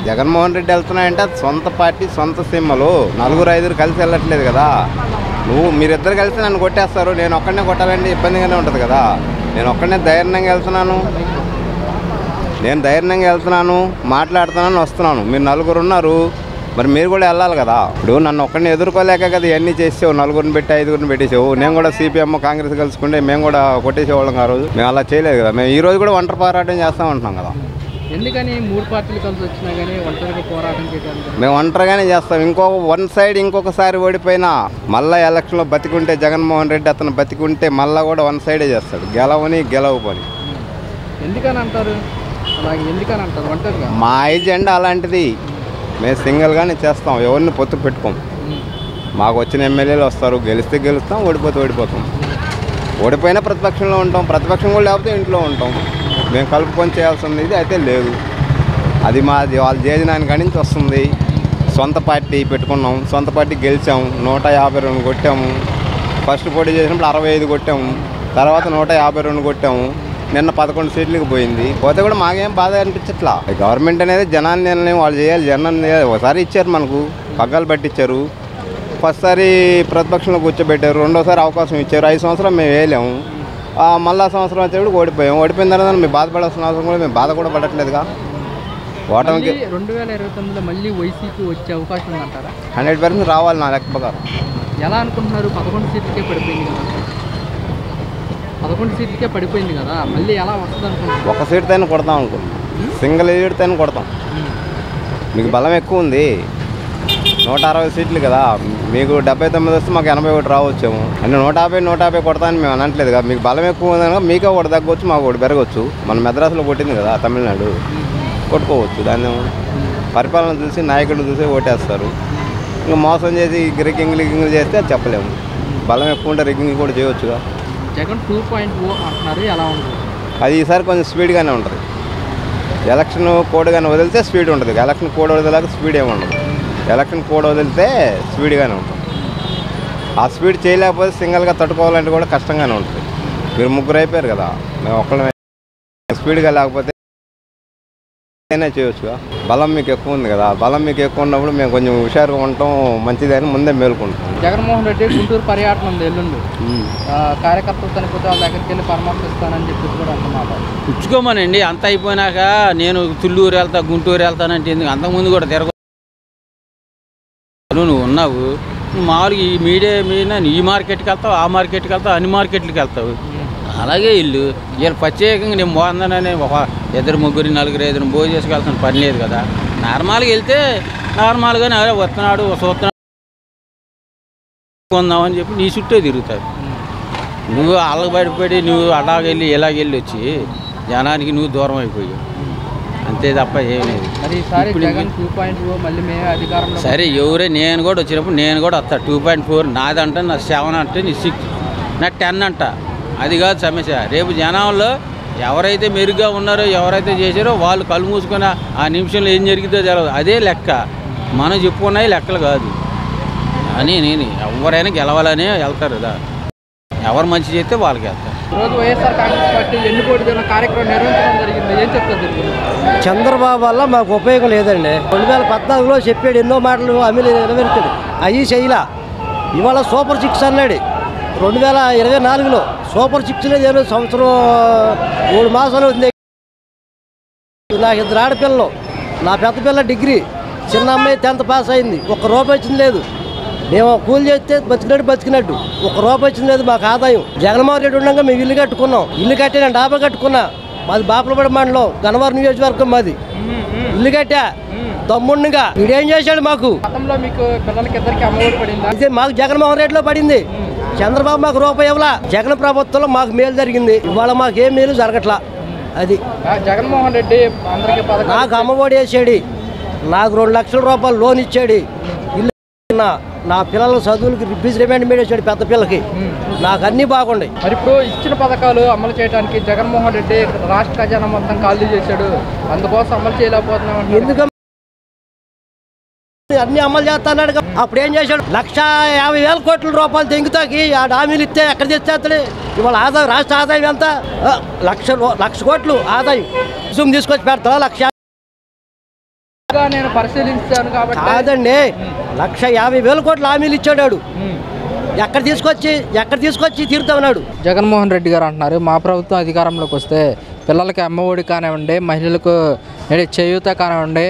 జగన్మోహన్ రెడ్డి వెళ్తున్నాయంటే అది సొంత పార్టీ సొంత సినిమాలు నలుగురు ఐదుగురు కలిసి వెళ్ళట్లేదు కదా. మీరిద్దరు కలిసి నన్ను కొట్టేస్తారు, నేను ఒక్కడనే కొట్టాలంటే ఇబ్బందిగానే ఉంటుంది కదా. నేను ఒక్కడనే ధైర్యంగా వెళ్తున్నాను, మాట్లాడుతున్నాను, వస్తున్నాను. మీరు నలుగురు ఉన్నారు, మరి మీరు కూడా వెళ్ళాలి కదా. ఇప్పుడు నన్ను ఒక్కడిని ఎదుర్కోలేక కదా ఇవన్నీ చేసావు, నలుగురిని పెట్టి ఐదుగురిని పెట్టేసావు. నేను కూడా సిపిఎం కాంగ్రెస్ కలుసుకుంటే మేము కూడా కొట్టేసేవాళ్ళం ఆ రోజు. మేము అలా చేయలేదు కదా. మేము ఈ రోజు కూడా ఒంటరి పోరాటం చేస్తామంటున్నాం కదా. ఎందుకని 3 పార్టీలు కలిసి వచ్చినా కానీ ఒంటరిగా పోరాటం చేయడానికి? మేము ఒంటరిగానే చేస్తాం. వన్ సైడ్ ఇంకొకసారి ఓడిపోయినా మళ్ళీ ఎలక్షన్లో బతికుంటే జగన్మోహన్ రెడ్డి అతను బతికుంటే మళ్ళీ కూడా వన్ సైడే చేస్తాడు, గెలవు పని. ఎందుకని అంటారు ఒంటరిగా? మా ఎజెండా అలాంటిది. మేము సింగిల్గానే చేస్తాం, ఎవరిని పొత్తు పెట్టుకోం. మాకు వచ్చిన ఎమ్మెల్యేలు వస్తారు, గెలిస్తే గెలుస్తాం, ఓడిపోతాం. ఓడిపోయినా ప్రతిపక్షంలో ఉంటాం, ప్రతిపక్షం కూడా లేకపోతే ఇంట్లో ఉంటాం. మేము కలుపుకొని చేయాల్సింది ఇది అయితే లేదు. అది మాది వాళ్ళ జేజనాని కాడి నుంచి వస్తుంది. సొంత పార్టీ పెట్టుకున్నాం, సొంత పార్టీ గెలిచాము, 152 కొట్టాము. ఫస్ట్ పోటీ చేసినప్పుడు 65 కొట్టాము, తర్వాత 152 కొట్టాము. నిన్న 11 సీట్లకు పోయింది. పోతే కూడా మాకేం బాధ అనిపించట్లా. గవర్నమెంట్ అనేది జనాన్ని నిర్ణయం వాళ్ళు చేయాలి. జనాన్ని ఒకసారి ఇచ్చారు, మనకు పగ్గాలు పట్టించారు. ఫస్ట్ సారి ప్రతిపక్షంలో కూర్చోబెట్టారు, రెండోసారి అవకాశం ఇచ్చారు. 5 సంవత్సరాలు మేము వేయలేము. మళ్ళా సంవత్సరం వచ్చేప్పుడు ఓడిపోయిన తర్వాత మేము బాధపడాల్సిన అవసరం కూడా మేము బాధ కూడా పడట్లేదుగా. ఓటమికి 2029లో మళ్ళీ వైసీపీ వచ్చే అవకాశం ఉందంటారా? 100% రావాలి నా లెక్క ప్రకారం. ఎలా అనుకుంటున్నారు? 11 సీట్లకే పడిపోయింది కదా, మళ్ళీ ఎలా వస్తుంది అనుకుంటున్నారు? ఒక సీట్ తైనా కొడతాం అనుకుంటున్నాం, సింగిల్ సీట్ తైనా కొడతాం. మీకు బలం ఎక్కువ ఉంది, 160 సీట్లు కదా. మీకు 79 వస్తే మాకు 81 రావచ్చేమో. అంటే 150 కొడతానని మేము అనట్లేదు కదా. మీకు బలం ఎక్కువ ఉంది కనుక మీకే ఒకటి తగ్గవచ్చు, మాకు ఒకటి పెరగవచ్చు. మన మెద్రాసులో కొట్టింది కదా తమిళనాడు, కొట్టుకోవచ్చు. దాన్ని పరిపాలన చూసి నాయకుడు చూసి ఓటేస్తారు. ఇంకా మోసం చేసి రిగ్గింగ్ చేస్తే అది చెప్పలేము. బలం ఎక్కువ ఉంటే రిగ్గింగ్ కూడా చేయవచ్చుగా. జగన్ 2.0 అంటున్నారు, ఎలా ఉంటుంది? అది ఈసారి కొంచెం స్పీడ్గానే ఉంటుంది. ఎలక్షన్ కోడ్ కానీ వదిలితే స్పీడ్ ఉంటుంది. ఎలక్షన్ కోడ్ వదిలేక స్పీడ్ ఏమి ఉండదు. ఎలక్షన్ కోడ్ వదిలితే స్పీడ్గానే ఉంటుంది. ఆ స్పీడ్ చేయలేకపోతే సింగిల్గా తట్టుకోవాలంటే కూడా కష్టంగానే ఉంటుంది. మీరు ముగ్గురు అయిపోయారు కదా, మేము ఒక్కళ్ళమే. స్పీడ్గా లేకపోతే అయినా చేయవచ్చుగా. బలం మీకు ఎక్కువ ఉంది కదా, బలం మీకు ఎక్కువ ఉన్నప్పుడు మేము కొంచెం హుషారుగా ఉంటాం, మంచిదని ముందే మేలుకుంటాం. జగన్మోహన్ రెడ్డి గుంటూరు పర్యటన ఉంది ఎల్లుండి. కార్యకర్తలు చనిపోతే వాళ్ళ దగ్గరికి వెళ్ళి పరామర్శిస్తానని చెప్పి కూడా అంటున్నారు. పుచ్చుకోమనండి. అంత అయిపోయినాక నేను తుళ్ళూరు వెళ్తా, గుంటూరు వెళ్తానంటే ఎందుకు? అంతకుముందు కూడా నువ్వు ఉన్నావు, మామూలుగా ఈ మీడియా మీద ఈ మార్కెట్కి వెళ్తావు, ఆ మార్కెట్కి వెళ్తావు, అన్ని మార్కెట్లకి వెళ్తావు. అలాగే వీళ్ళు ప్రత్యేకంగా నేను బాగుందనని ఒక 2 3 4 5 భోజనం చేసుకెళ్తాను పని లేదు కదా. నార్మల్గా వెళ్తే నార్మల్గానే వస్తున్నాడు చూస్తున్నాడు కొందామని చెప్పి నీ చుట్టూ తిరుగుతారు. నువ్వు వాళ్ళకి బయటపడి నువ్వు అలాగెళ్ళి ఇలాగెళ్ళి వచ్చి జనానికి నువ్వు దూరం అయిపోయావు, అంతే తప్ప ఏం లేదు. సరే ఎవరే, నేను కూడా వచ్చినప్పుడు నేను కూడా వస్తా. 2.4 నాదంట, నా 7 అంటే నీ 6, నా 10 అంట. అది కాదు సమస్య. రేపు జనంలో ఎవరైతే మెరుగ్గా ఉన్నారో, ఎవరైతే చేశారో వాళ్ళు కళ్ళు మూసుకొని ఆ నిమిషంలో ఏం జరిగిందో తెలియదు. అదే లెక్క. మనం చెప్పుకున్నాయి లెక్కలు కాదు అని నేను ఎవరైనా గెలవాలనే వెళ్తారు కదా. ఎవరు మంచి చేస్తే వాళ్ళకి వెళ్తారు. ఈరోజు వైఎస్ఆర్ కాంగ్రెస్ పార్టీ ఎన్నుకోటి కార్యక్రమం నిర్వహించడం జరిగింది, ఏం చెప్తారు? చంద్రబాబు వల్ల మాకు ఉపయోగం లేదండి. 2014లో చెప్పాడు ఎన్నో మాటలు, అమలు నెరవేర్చాడు, అవి చేయలా. ఇవాళ సూపర్ 6 అన్నాడు. 2024లో సూపర్ 6 లేదు. సంవత్సరం 3 మాసాలు ఉంది. నాకు 2 ఆడపిల్లలు, నా పెద్ద పిల్ల డిగ్రీ, చిన్న అమ్మాయి 10th పాస్ అయింది. 1 రూపాయి వచ్చింది లేదు. మేము కూలి చేస్తే బతికినట్టు 1 రూపాయి వచ్చింది లేదు మాకు ఆదాయం. జగన్మోహన్ రెడ్డి ఉండగా మేము ఇల్లు కట్టుకున్నాం. ఇల్లు కట్టి నేను డాబా కట్టుకున్నా. మాది బాపులపడి మండలం, గన్నవరం నియోజకవర్గం మాది. ఇల్లు కట్టా తమ్ముడిగా. వీడేం చేశాడు మాకు? అయితే మాకు జగన్మోహన్ రెడ్డిలో పడింది. చంద్రబాబు మాకు రూపాయి ఇవ్వలా. జగన్ ప్రభుత్వంలో మాకు మేలు జరిగింది. ఇవాళ మాకేం మేలు జరగట్లా. అది జగన్మోహన్ రెడ్డి నాకు అమ్మఒడి వేసాడు, నాకు 2 లక్షల రూపాయలు లోన్ ఇచ్చాడు. ఇల్లు నా పిల్లల చదువులకి రిప్రజెంట్ వేసాడు, పెద్ద పిల్లకి. నాకు అన్నీ బాగుండే. మరి ఇప్పుడు ఇచ్చిన పథకాలు అమలు చేయడానికి జగన్మోహన్ రెడ్డి రాష్ట్ర ఖజానా మొత్తం ఖాళీ చేశాడు, అందుకోసం అమలు చేయలేకపోతున్నాం. ఎందుకంటే అన్ని అమలు చేస్తాడు. అప్పుడు ఏం చేశాడు? 1,50,000 కోట్ల రూపాయలు తెంగుతాకి ఆ హామీలు ఇస్తే ఎక్కడ తెచ్చేస్తాడు? ఇవాళ ఆదాయం, రాష్ట్ర ఆదాయం ఎంత? 1,00,000 కోట్లు ఆదాయం. తీసుకొచ్చి పెడతా. లోతుగా నేను పరిశీలించాను కాబట్టి కాదండి, 1,50,000 కోట్ల హామీలు ఇచ్చాడు వాడు. ఎక్కడ తీసుకొచ్చి తీరుతామన్నాడు. జగన్మోహన్ రెడ్డి గారు అంటున్నారు, మా ప్రభుత్వం అధికారంలోకి వస్తే పిల్లలకి అమ్మఒడి కానివ్వండి, మహిళలకు చేయూత కానివ్వండి,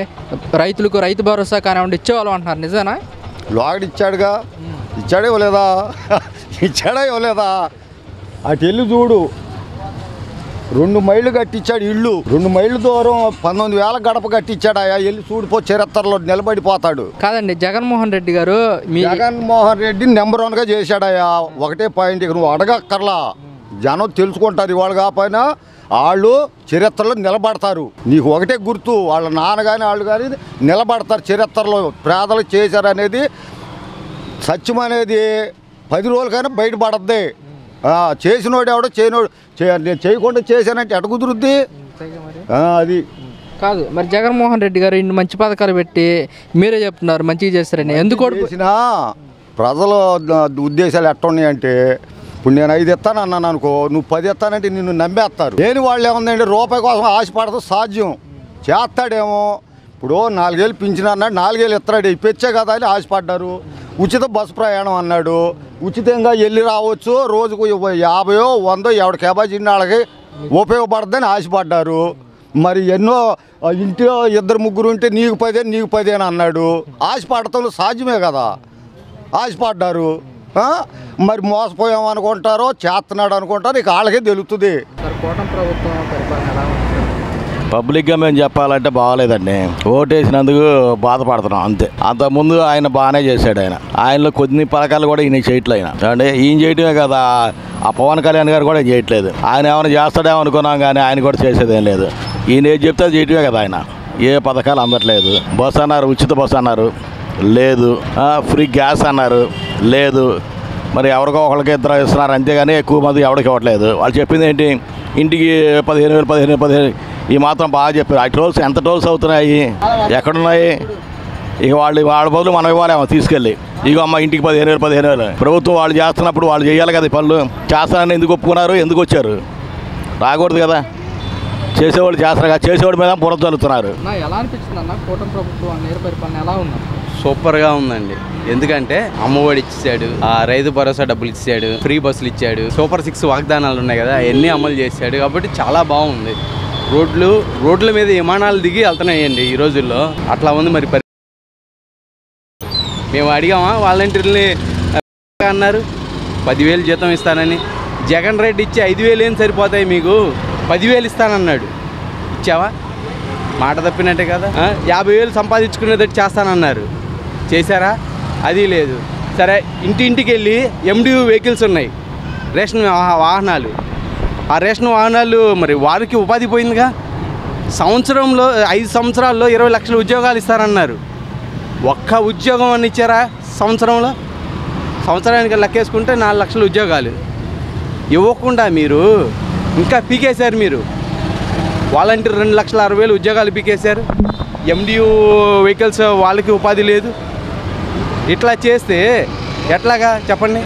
రైతులకు రైతు భరోసా కానివ్వండి ఇచ్చేవాళ్ళం అంటున్నారు. నిజమేనా? లోగడ ఇచ్చాడుగా, ఇచ్చాడే ఇవ్వలేదా? ఇచ్చాడా ఇవ్వలేదా? అటు వెళ్ళి చూడు, 2 మైళ్ళు కట్టించాడు ఇల్లు. 2 మైళ్ళ దూరం 19,000 గడప కట్టించాడు. అయ్యా వెళ్ళి చూడిపో, చరిత్రలో నిలబడిపోతాడు. కాదండి, జగన్మోహన్ రెడ్డి గారు జగన్మోహన్ రెడ్డి నెంబర్ 1గా చేశాడయ్యా. ఒకటే పాయింట్, ఇక నువ్వు అడగక్కర్లా, జనం తెలుసుకుంటారు. ఇవాళ కాకపోయినా వాళ్ళు చరిత్రలో నిలబడతారు. నీకు ఒకటే గుర్తు, వాళ్ళ నాన్న కానీ వాళ్ళు కానీ నిలబడతారు చరిత్రలో. పేదలకు చేశారనేది సత్యం అనేది 10 రోజులకైనా బయటపడద్ది. చేసినోడు ఎవడో చేయనోడు నేను చేయకుండా చేశానంటే ఎట కుదురుద్ది? అది కాదు. మరి జగన్మోహన్ రెడ్డి గారు ఇన్ని మంచి పథకాలు పెట్టి మీరే చెప్తున్నారు మంచిగా చేస్తారని, ఎందుకు చేసినా ప్రజల ఉద్దేశాలు ఎట్ట ఉన్నాయంటే, ఇప్పుడు నేను 5 ఇస్తాను అన్నాను అనుకో, నువ్వు 10 ఇస్తానంటే నిన్ను నమ్మేస్తారు. లేని వాళ్ళు ఏముందంటే రూపాయి కోసం ఆశపడతాం, సాధ్యం చేస్తాడేమో. ఇప్పుడు 4 ఏళ్ళు పింఛన్ అన్నాడు, 4 ఏళ్ళు ఇస్తాడు, ఇప్పించే కదా అని ఆశపడ్డారు. ఉచిత బస్సు ప్రయాణం అన్నాడు, ఉచితంగా వెళ్ళి రావచ్చు, రోజుకు 50 100 ఎవడి కేబాజిన్న వాళ్ళకి ఉపయోగపడద్దని ఆశపడ్డారు. మరి ఎన్నో ఇంట్లో 2 3 ఉంటే నీకు 10 అని అన్నాడు. ఆశపడతాం సాధ్యమే కదా, ఆశపడ్డారు. మరి మోసపోయాం అనుకుంటారో చేస్తున్నాడు అనుకుంటారో ఇక వాళ్ళకే తెలుస్తుంది. పబ్లిక్గా మేము చెప్పాలంటే బాగాలేదండి. ఓటేసినందుకు బాధపడుతున్నాం అంతే. అంతకుముందు ఆయన బాగానే చేశాడు. ఆయనలో కొన్ని పథకాలు కూడా ఈయన చేయట్లేదు. అంటే ఈయన చేయటమే కదా, ఆ పవన్ కళ్యాణ్ గారు కూడా చేయట్లేదు. ఆయన ఏమైనా చేస్తాడేమో అనుకున్నాం కానీ ఆయన కూడా చేసేదేం లేదు. ఈయన ఏది చెప్తే అది చేయటమే కదా. ఆయన ఏ పథకాలు అందట్లేదు. బస్సు అన్నారు, ఉచిత బస్సు అన్నారు, లేదు. ఫ్రీ గ్యాస్ అన్నారు, లేదు. మరి ఎవరికో ఒకరికి 2 ఇస్తున్నారు అంతేగాని ఎక్కువ మంది ఎవరికి ఇవ్వట్లేదు. వాళ్ళు చెప్పింది ఏంటి, ఇంటికి 15,000 ఈ మాత్రం బాగా చెప్పారు. ఆ టోల్స్ ఎంత టోల్స్ అవుతున్నాయి, ఎక్కడున్నాయి? ఇక వాళ్ళ బదులు మనం ఇవ్వాలేమో తీసుకెళ్ళి, ఇక అమ్మ ఇంటికి 15,000 ప్రభుత్వం వాళ్ళు చేస్తున్నప్పుడు వాళ్ళు చేయాలి కదా. ఈ పనులు చేస్తానని ఎందుకు ఒప్పుకున్నారు, ఎందుకు వచ్చారు? రాకూడదు కదా. చేసేవాళ్ళు చేస్తారు కదా, చేసేవాడి మీద బురద చల్లుతున్నారు. ఎలా అనిపించింది అన్న కూటమి ప్రభుత్వం పరిపాలన ఎలా ఉంది? సూపర్గా ఉందండి. ఎందుకంటే అమ్మఒడి ఇచ్చాడు, రైతు భరోసా డబ్బులు ఇచ్చాడు, ఫ్రీ బస్సులు ఇచ్చాడు, సూపర్ 6 వాగ్దానాలు ఉన్నాయి కదా, అవన్నీ అమలు చేశాడు. కాబట్టి చాలా బాగుంది. రోడ్ల మీద విమానాలు దిగి వెళ్తున్నాయండి ఈ రోజుల్లో. అట్లా ఉంది మరి. మేము అడిగామా వాలంటీర్ని, అన్నారు 10,000 జీతం ఇస్తానని. జగన్ రెడ్డి ఇచ్చి 5,000 ఏం సరిపోతాయి మీకు, 10,000 ఇస్తానన్నాడు. ఇచ్చావా? మాట తప్పినట్టే కదా. 50,000 సంపాదించుకునేటట్టు చేస్తానన్నారు, చేశారా? అది లేదు. సరే, ఇంటింటికి వెళ్ళి MDU వెహికల్స్ ఉన్నాయి, రేషన్ వాహనాలు. ఆ రేషన్ వాహనాలు మరి వారికి ఉపాధి పోయిందిగా. సంవత్సరంలో 5 సంవత్సరాల్లో 20 లక్షల ఉద్యోగాలు ఇస్తారన్నారు. ఒక్క ఉద్యోగం అని ఇచ్చారా సంవత్సరంలో? సంవత్సరానికి లెక్కేసుకుంటే 4 లక్షల ఉద్యోగాలు ఇవ్వకుండా మీరు ఇంకా పీకేశారు. మీరు వాలంటీర్ 2,60,000 ఉద్యోగాలు పీకేశారు. MDU వెహికల్స్ వాళ్ళకి ఉపాధి లేదు. ఇట్లా చేస్తే ఎట్లాగా చెప్పండి?